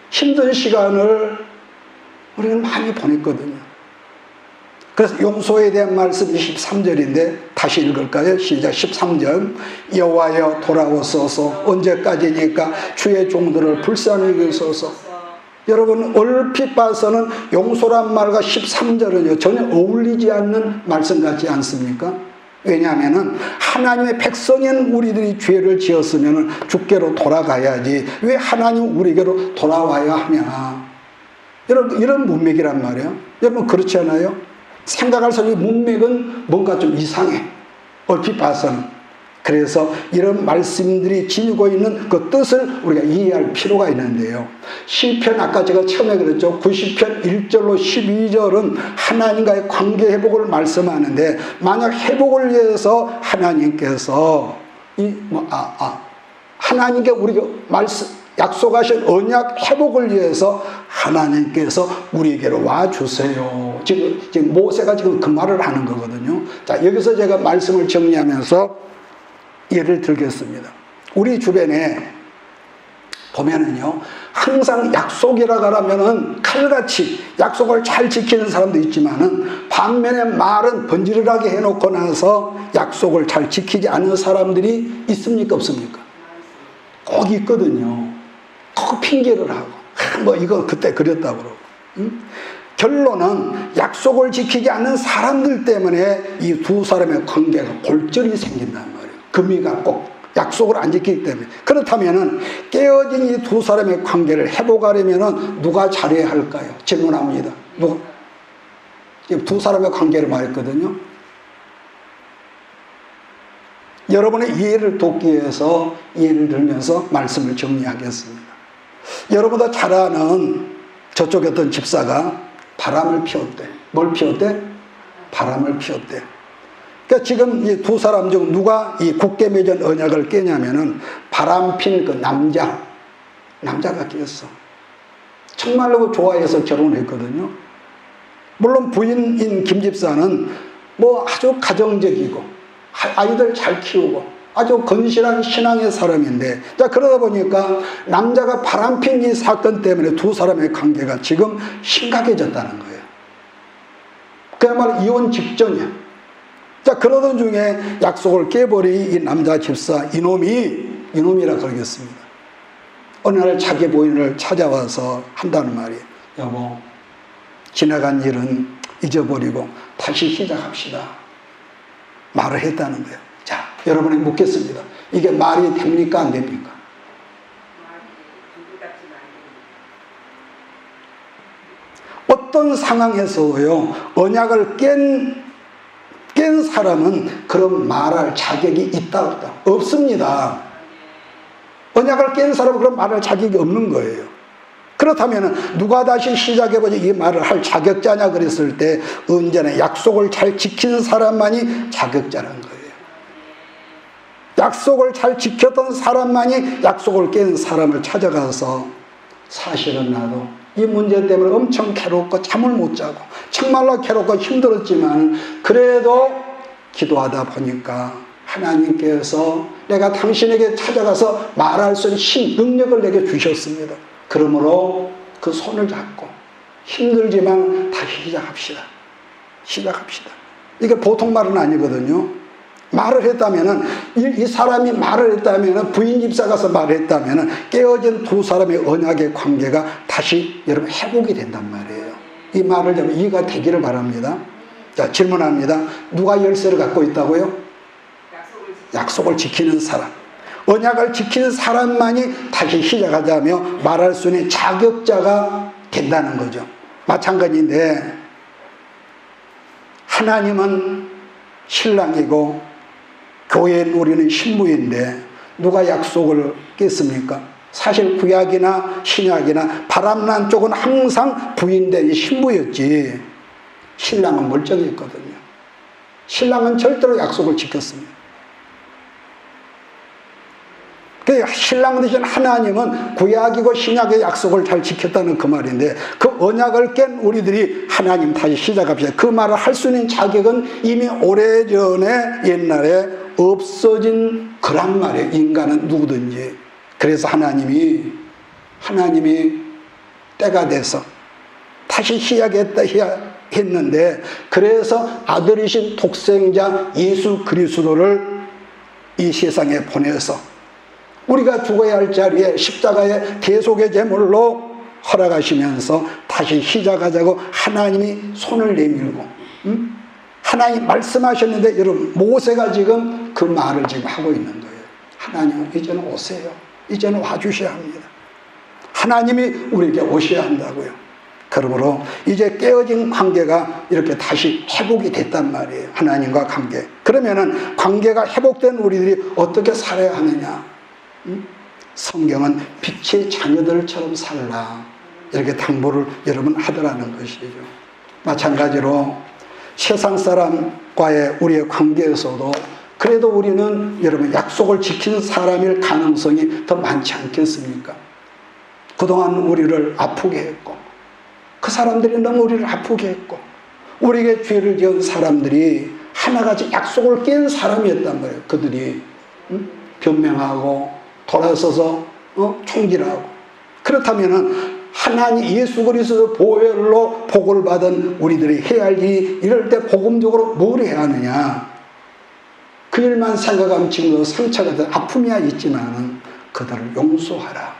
힘든 시간을 우리는 많이 보냈거든요. 그래서 용서에 대한 말씀이 13절인데 다시 읽을까요? 시작. 13절. 여호와여 돌아오소서. 언제까지니까 주의 종들을 불쌍히 여기소서. 여러분 얼핏 봐서는 용서란 말과 13절은요 전혀 어울리지 않는 말씀 같지 않습니까? 왜냐하면 하나님의 백성인 우리들이 죄를 지었으면 주께로 돌아가야지 왜 하나님 우리에게로 돌아와야 하냐. 여러분 이런 문맥이란 말이에요. 여러분 그렇지 않아요? 생각할 수 있는 문맥은 뭔가 좀 이상해 얼핏 봐서는. 그래서 이런 말씀들이 지니고 있는 그 뜻을 우리가 이해할 필요가 있는데요. 시편 아까 제가 처음에 그랬죠. 90편 1절로 12절은 하나님과의 관계 회복을 말씀하는데 만약 회복을 위해서 하나님께서 하나님께 우리가 약속하신 언약 회복을 위해서 하나님께서 우리에게로 와주세요. 지금 모세가 지금 그 말을 하는 거거든요. 자, 여기서 제가 말씀을 정리하면서 예를 들겠습니다. 우리 주변에 보면은요, 항상 약속이라고 하면은 칼같이 약속을 잘 지키는 사람도 있지만은 반면에 말은 번지르르하게 해놓고 나서 약속을 잘 지키지 않는 사람들이 있습니까? 없습니까? 꼭 있거든요. 꼭 핑계를 하고, 뭐 이거 그때 그랬다고 그러고. 결론은 약속을 지키지 않는 사람들 때문에 이 두 사람의 관계가 골절이 생긴단 말이에요. 금이가 꼭 약속을 안 지키기 때문에. 그렇다면은 깨어진 이 두 사람의 관계를 회복하려면은 누가 잘해야 할까요? 질문합니다. 누가? 지금 두 사람의 관계를 말했거든요. 여러분의 이해를 돕기 위해서 예를 들면서 말씀을 정리하겠습니다. 여러분도 잘 아는 저쪽에 어떤 집사가 바람을 피웠대. 뭘 피웠대? 바람을 피웠대. 그러니까 지금 이 두 사람 중 누가 이 굳게 맺은 언약을 깨냐면은 바람 핀 그 남자가 깼어. 정말로 좋아해서 결혼했거든요. 물론 부인인 김 집사는 뭐 아주 가정적이고 아이들 잘 키우고 아주 건실한 신앙의 사람인데, 자, 그러다 보니까 남자가 바람핀 이 사건 때문에 두 사람의 관계가 지금 심각해졌다는 거예요. 그야말로 이혼 직전이야. 자, 그러던 중에 약속을 깨버린 이 남자 집사, 이놈이라 그러겠습니다. 어느 날 자기 부인을 찾아와서 한다는 말이에요. 여보, 지나간 일은 잊어버리고 다시 시작합시다. 말을 했다는 거예요. 자, 여러분에게 묻겠습니다. 이게 말이 됩니까? 안 됩니까? 어떤 상황에서요, 언약을 깬 사람은 그런 말할 자격이 있다, 없다? 없습니다. 언약을 깬 사람은 그런 말할 자격이 없는 거예요. 그렇다면 누가 다시 시작해보자 이 말을 할 자격자냐 그랬을 때 언제나 약속을 잘 지키는 사람만이 자격자라는 거예요. 약속을 잘 지켰던 사람만이 약속을 깬 사람을 찾아가서 사실은 나도 이 문제 때문에 엄청 괴롭고 잠을 못 자고 정말로 괴롭고 힘들었지만 그래도 기도하다 보니까 하나님께서 내가 당신에게 찾아가서 말할 수 있는 힘, 능력을 내게 주셨습니다. 그러므로 그 손을 잡고 힘들지만 다시 시작합시다. 이게 보통 말은 아니거든요. 말을 했다면은, 이 사람이 말을 했다면은, 부인 집사 가서 말을 했다면은, 깨어진 두 사람의 언약의 관계가 다시 여러분 회복이 된단 말이에요. 이 말을 좀 이해가 되기를 바랍니다. 자, 질문합니다. 누가 열쇠를 갖고 있다고요? 약속을 지키는 사람. 언약을 지키는 사람만이 다시 시작하자며 말할 수 있는 자격자가 된다는 거죠. 마찬가지인데, 하나님은 신랑이고 교회는 우리는 신부인데 누가 약속을 깼습니까? 사실 구약이나 신약이나 바람난 쪽은 항상 부인된 신부였지 신랑은 멀쩡했거든요. 신랑은 절대로 약속을 지켰습니다. 그 신랑 대신 하나님은 구약이고 신약의 약속을 잘 지켰다는 그 말인데, 그 언약을 깬 우리들이 하나님 다시 시작합시다. 그 말을 할 수 있는 자격은 이미 오래전에 옛날에 없어진 거란 말이에요. 인간은 누구든지. 그래서 하나님이 때가 돼서 다시 했는데, 그래서 아들이신 독생자 예수 그리스도를 이 세상에 보내서 우리가 죽어야 할 자리에 십자가의 대속의 제물로 허락하시면서 다시 시작하자고 하나님이 손을 내밀고, 하나님 말씀하셨는데, 여러분 모세가 지금 그 말을 지금 하고 있는 거예요. 하나님 이제는 오세요. 이제는 와주셔야 합니다. 하나님이 우리에게 오셔야 한다고요. 그러므로 이제 깨어진 관계가 이렇게 다시 회복이 됐단 말이에요. 하나님과 관계. 그러면은 관계가 회복된 우리들이 어떻게 살아야 하느냐? 성경은 빛의 자녀들처럼 살라, 이렇게 당부를 여러분 하더라는 것이죠. 마찬가지로 세상 사람과의 우리의 관계에서도 그래도 우리는 여러분 약속을 지키는 사람일 가능성이 더 많지 않겠습니까? 그동안 우리를 아프게 했고, 그 사람들이 너무 우리를 아프게 했고, 우리에게 죄를 지은 사람들이 하나같이 약속을 깬 사람이었단 말이에요. 그들이 변명하고 돌아서서 총질하고. 그렇다면은 하나님 예수 그리스도 보혈로 복을 받은 우리들이 해야 할 일이, 이럴 때 복음적으로 뭘 해야 하느냐? 그 일만 생각하면 지금도 상처가 된 아픔이야 있지만은 그들을 용서하라.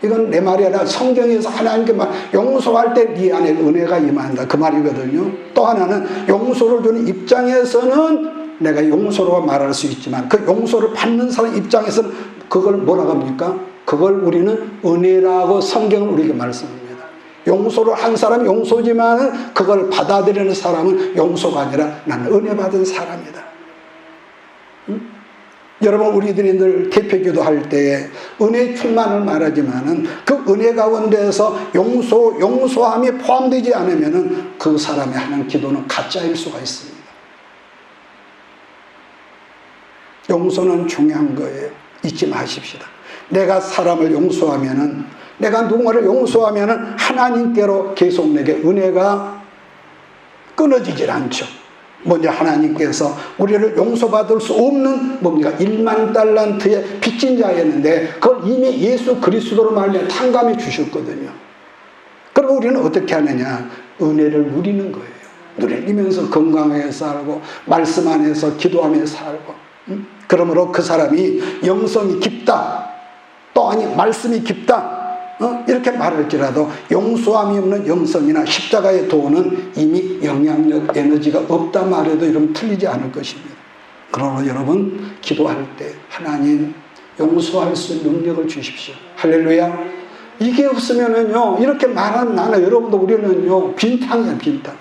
이건 내 말이 아니라 성경에서 하나님께 말, 용서할 때 네 안에 은혜가 임한다, 그 말이거든요. 또 하나는 용서를 주는 입장에서는 내가 용서로 말할 수 있지만, 그 용서를 받는 사람 입장에서는 그걸 뭐라고 합니까? 그걸 우리는 은혜라고 성경은 우리에게 말씀합니다. 용서를 한 사람이 용서지만 그걸 받아들이는 사람은 용서가 아니라 나는 은혜 받은 사람이다. 여러분, 우리들이 늘 대표기도 할 때에 은혜 충만을 말하지만은 그 은혜 가운데에서 용서함이 포함되지 않으면은 그 사람이 하는 기도는 가짜일 수가 있습니다. 용서는 중요한 거예요. 잊지 마십시다. 내가 사람을 용서하면은, 내가 누군가를 용서하면은 하나님께로 계속 내게 은혜가 끊어지질 않죠. 먼저 하나님께서 우리를 용서받을 수 없는 뭡니까? 1만 달란트의 빚진 자였는데 그걸 이미 예수 그리스도로 말미암아 탕감해 주셨거든요. 그럼 우리는 어떻게 하느냐? 은혜를 누리는 거예요. 누리면서 건강하게 살고 말씀 안에서 기도하며 살고, 그러므로 그 사람이 영성이 깊다, 또 아니 말씀이 깊다, 이렇게 말할지라도 용서함이 없는 영성이나 십자가의 도는 이미 영향력, 에너지가 없다 말해도 여러분 틀리지 않을 것입니다. 그러므로 여러분 기도할 때 하나님 용서할 수 있는 능력을 주십시오. 할렐루야. 이게 없으면은요, 이렇게 말하는 나는 여러분도 우리는요 빈탕이야, 빈탕.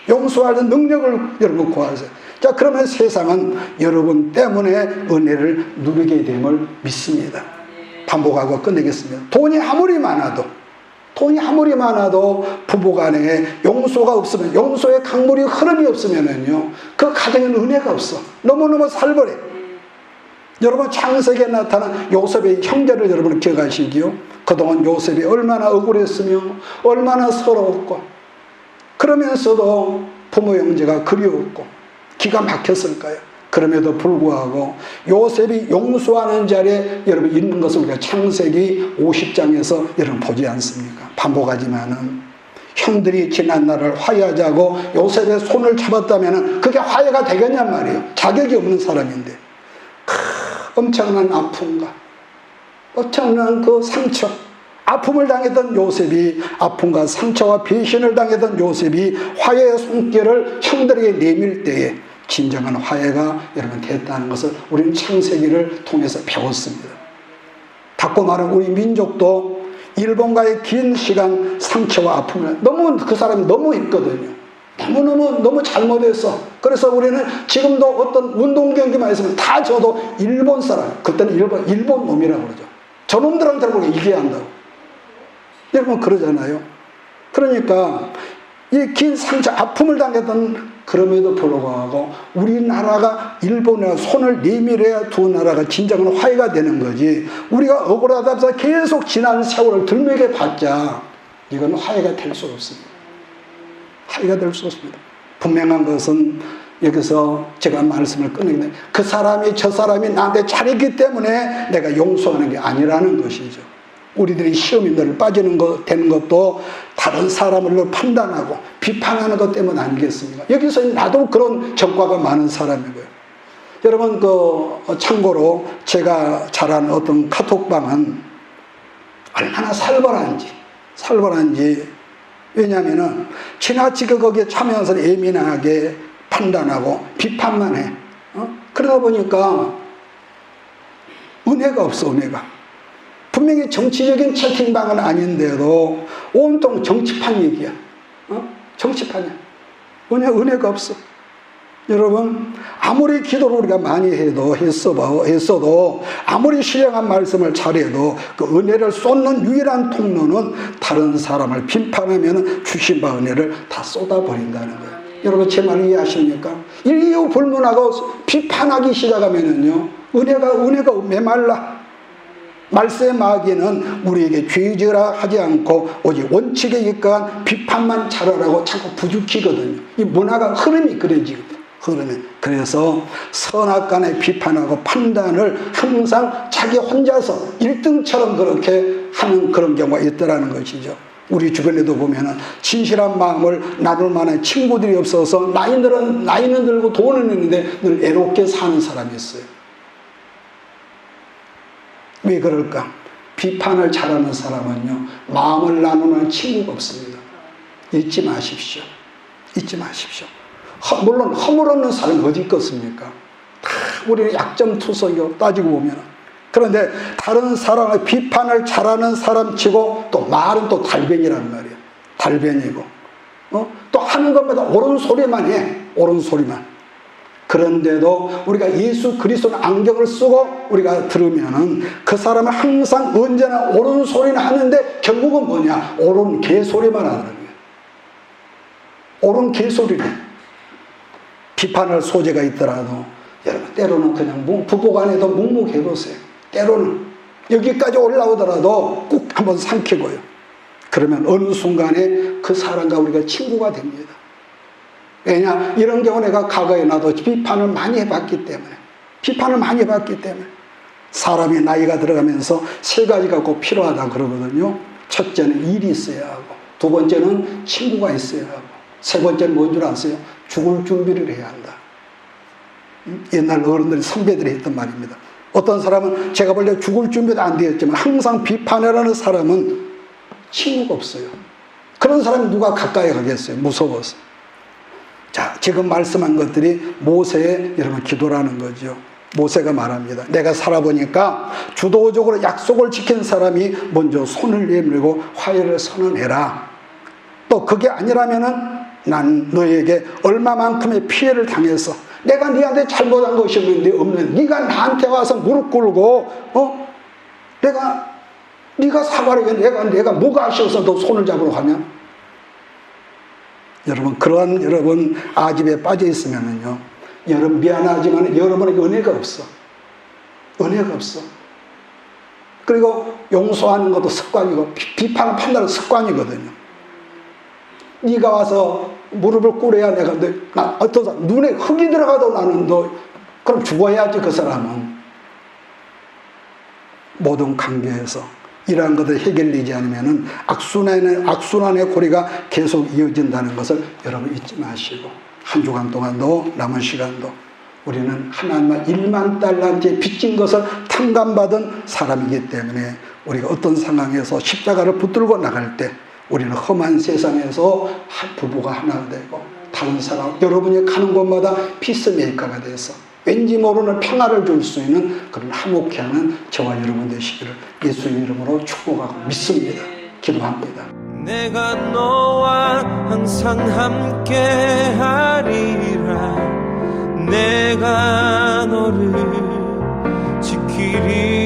용서하는 능력을 여러분 구하세요. 자, 그러면 세상은 여러분 때문에 은혜를 누리게 됨을 믿습니다. 반복하고 끝내겠습니다. 돈이 아무리 많아도 부부간에 용서가 없으면, 용서의 강물이 흐름이 없으면은요 그 가정에는 은혜가 없어. 너무너무 살벌해. 여러분 창세기에 나타난 요셉의 형제를 여러분 기억하시기요. 그동안 요셉이 얼마나 억울했으며 얼마나 서러웠고, 그러면서도 부모 형제가 그리웠고 기가 막혔을까요? 그럼에도 불구하고 요셉이 용서하는 자리에 여러분 있는 것을 우리가 창세기 50장에서 여러분 보지 않습니까? 반복하지만은 형들이 지난 날을 화해하자고 요셉의 손을 잡았다면 그게 화해가 되겠냔 말이에요. 자격이 없는 사람인데. 엄청난 아픔과 엄청난 그 상처, 아픔을 당했던 요셉이, 아픔과 상처와 배신을 당했던 요셉이 화해의 손길을 형들에게 내밀 때에 진정한 화해가 여러분 됐다는 것을 우리는 창세기를 통해서 배웠습니다. 닫고 말하면 우리 민족도 일본과의 긴 시간 상처와 아픔을 그 사람이 너무 있거든요. 너무 잘못했어. 그래서 우리는 지금도 어떤 운동 경기만 있으면 다 저도 일본 사람, 그때는 일본 놈이라고 그러죠. 저놈들한테 보고 이겨야 한다고. 여러분 그러잖아요. 그러니까 이 긴 상처, 아픔을 당했던, 그럼에도 불구하고 우리나라가 일본에 손을 내밀어야 두 나라가 진정한 화해가 되는 거지, 우리가 억울하다 해서 계속 지난 세월을 들매게 봤자 이건 화해가 될 수 없습니다. 화해가 될 수 없습니다. 분명한 것은 여기서 제가 말씀을 끊는데, 그 사람이 저 사람이 나한테 잘했기 때문에 내가 용서하는 게 아니라는 것이죠. 우리들이 시험에 늘 되는 것도 다른 사람을 판단하고 비판하는 것 때문 아니겠습니까? 여기서 나도 그런 전과가 많은 사람이고요. 여러분 참고로 제가 잘 아는 어떤 카톡방은 얼마나 살벌한지, 왜냐하면은 지나치게 거기에 참여해서 예민하게 판단하고 비판만 해. 그러다 보니까 은혜가 없어, 은혜가. 분명히 정치적인 채팅방은 아닌데도 온통 정치판 얘기야. 정치판이야. 은혜가 없어. 여러분, 아무리 기도를 우리가 많이 했어도 아무리 신령한 말씀을 잘해도 그 은혜를 쏟는 유일한 통로는 다른 사람을 비판하면 주신 바 은혜를 다 쏟아버린다는 거예요. 여러분 제 말 이해하십니까? 이유 불문하고 비판하기 시작하면은요, 은혜가 메말라. 말세의 마귀는 우리에게 죄지으라 하지 않고 오직 원칙에 입각한 비판만 잘하라고 자꾸 부추기거든요. 이 문화가 흐름이 그래, 지금 흐름이. 그래서 선악간에 비판하고 판단을 항상 자기 혼자서 1등처럼 그렇게 하는 그런 경우가 있더라는 것이죠. 우리 주변에도 보면은 진실한 마음을 나눌 만한 친구들이 없어서 나이는 들고 돈은 있는데 늘 애롭게 사는 사람이 있어요. 왜 그럴까? 비판을 잘하는 사람은요, 마음을 나누는 친구가 없습니다. 잊지 마십시오. 물론 허물 없는 사람이 어디 있겠습니까? 다 우리는 약점투성이요, 따지고 보면. 그런데 다른 사람의 비판을 잘하는 사람 치고 또 말은 또 달변이란 말이에요. 달변이고 또 하는 것마다 옳은 소리만 해. 옳은 소리만. 그런데도 우리가 예수 그리스도는 안경을 쓰고 우리가 들으면은 그 사람은 항상 언제나 옳은 소리는 하는데 결국은 뭐냐? 옳은 개소리만 하는 거예요. 옳은 개소리를. 비판할 소재가 있더라도 여러분 때로는 그냥 부부간에도 묵묵해보세요. 때로는 여기까지 올라오더라도 꼭 한번 삼키고요. 그러면 어느 순간에 그 사람과 우리가 친구가 됩니다. 왜냐, 이런 경우 내가 과거에 나도 비판을 많이 해봤기 때문에 사람이 나이가 들어가면서 세 가지가 꼭 필요하다 그러거든요. 첫째는 일이 있어야 하고, 두 번째는 친구가 있어야 하고, 세 번째는 뭔 줄 아세요? 죽을 준비를 해야 한다. 옛날 어른들이, 선배들이 했던 말입니다. 어떤 사람은 제가 볼 때 죽을 준비도 안 되었지만 항상 비판하라는 사람은 친구가 없어요. 그런 사람이 누가 가까이 가겠어요? 무서워서. 자, 지금 말씀한 것들이 모세의 여러분 기도라는 거죠. 모세가 말합니다. 내가 살아보니까 주도적으로 약속을 지킨 사람이 먼저 손을 내밀고 화해를 선언해라. 또 그게 아니라면은 난 너에게 얼마만큼의 피해를 당해서 내가 네한테 잘못한 것이 없는데 네가 나한테 와서 무릎 꿇고 네가 사과를 해. 내가 뭐가 아쉬워서 너 손을 잡으러 가면? 여러분, 그러한 여러분 아집에 빠져 있으면은요, 여러분 미안하지만 여러분에게 은혜가 없어. 그리고 용서하는 것도 습관이고 비판을 판단은 습관이거든요. 네가 와서 무릎을 꿇어야 내가 어떤 사람 눈에 흙이 들어가도 나는 너 그럼 죽어야지. 그 사람은 모든 관계에서 이러한 것을 해결되지 않으면은 악순환의 고리가 계속 이어진다는 것을 여러분 잊지 마시고, 한 주간 동안도 남은 시간도 우리는 하나님만 1만 달란트에 빚진 것을 탕감받은 사람이기 때문에 우리가 어떤 상황에서 십자가를 붙들고 나갈 때 우리는 험한 세상에서 부부가 하나 되고 다른 사람, 여러분이 가는 곳마다 피스메이커가 돼서 왠지 모르는 평화를 줄 수 있는 그런 화목해하는 저와 여러분 되시기를 예수의 이름으로 축복하고 믿습니다. 기도합니다. 내가 너와 항상 함께 하리라. 내가 너를 지키리.